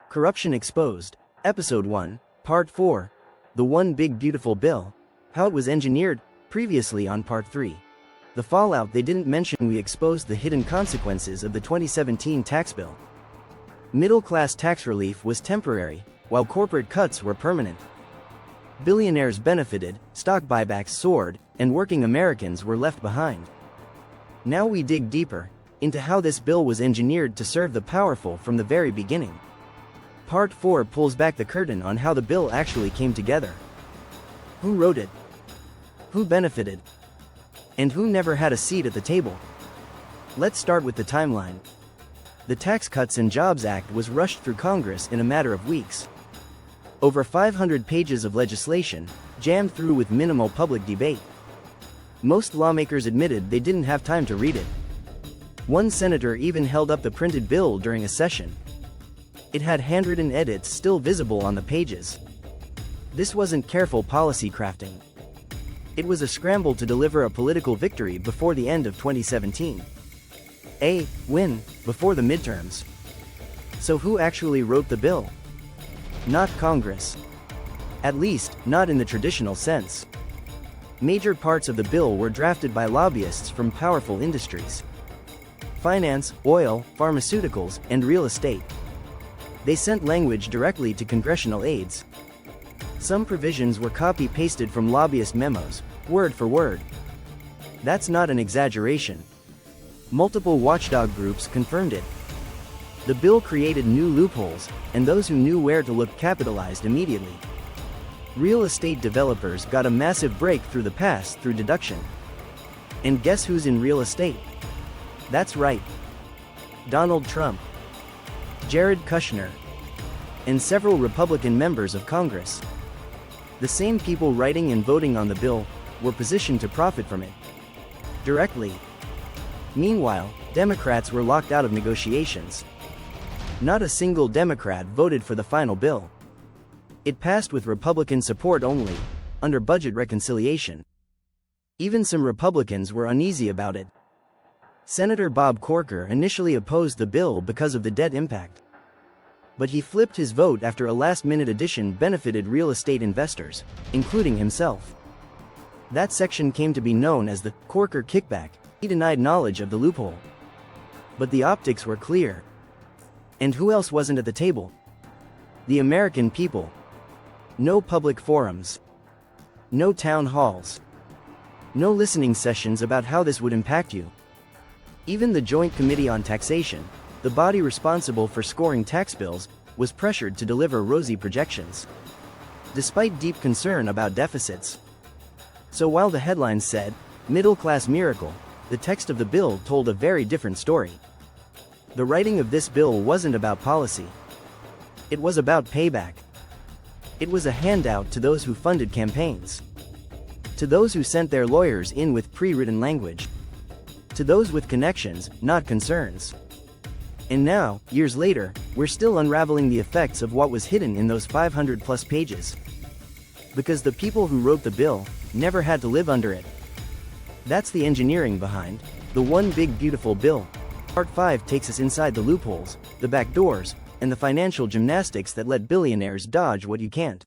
Corruption Exposed, Episode 1, Part 4, The One Big Beautiful Bill, How It Was Engineered, previously on Part 3. The fallout they didn't mention. We exposed the hidden consequences of the 2017 tax bill. Middle-class tax relief was temporary, while corporate cuts were permanent. Billionaires benefited, stock buybacks soared, and working Americans were left behind. Now we dig deeper into how this bill was engineered to serve the powerful from the very beginning. Part 4 pulls back the curtain on how the bill actually came together. Who wrote it? Who benefited? And who never had a seat at the table? Let's start with the timeline. The Tax Cuts and Jobs Act was rushed through Congress in a matter of weeks. Over 500 pages of legislation, jammed through with minimal public debate. Most lawmakers admitted they didn't have time to read it. One senator even held up the printed bill during a session. It had handwritten edits still visible on the pages. This wasn't careful policy crafting. It was a scramble to deliver a political victory before the end of 2017. A win before the midterms. So who actually wrote the bill? Not Congress. At least, not in the traditional sense. Major parts of the bill were drafted by lobbyists from powerful industries. Finance, oil, pharmaceuticals, and real estate. They sent language directly to congressional aides. Some provisions were copy-pasted from lobbyist memos, word for word. That's not an exaggeration. Multiple watchdog groups confirmed it. The bill created new loopholes, and those who knew where to look capitalized immediately. Real estate developers got a massive break through the pass-through deduction. And guess who's in real estate? That's right. Donald Trump, Jared Kushner, and several Republican members of Congress. The same people writing and voting on the bill were positioned to profit from it directly. Meanwhile, Democrats were locked out of negotiations. Not a single Democrat voted for the final bill. It passed with Republican support only, under budget reconciliation. Even some Republicans were uneasy about it. Senator Bob Corker initially opposed the bill because of the debt impact. But he flipped his vote after a last-minute addition benefited real estate investors, including himself. That section came to be known as the Corker Kickback. He denied knowledge of the loophole. But the optics were clear. And who else wasn't at the table? The American people. No public forums. No town halls. No listening sessions about how this would impact you. Even the Joint Committee on Taxation, the body responsible for scoring tax bills, was pressured to deliver rosy projections, despite deep concern about deficits. So while the headlines said, "Middle-class miracle," the text of the bill told a very different story. The writing of this bill wasn't about policy. It was about payback. It was a handout to those who funded campaigns. To those who sent their lawyers in with pre-written language. To those with connections, not concerns. And now, years later, we're still unraveling the effects of what was hidden in those 500-plus pages. Because the people who wrote the bill never had to live under it. That's the engineering behind the One Big Beautiful Bill. Part 5 takes us inside the loopholes, the back doors, and the financial gymnastics that let billionaires dodge what you can't.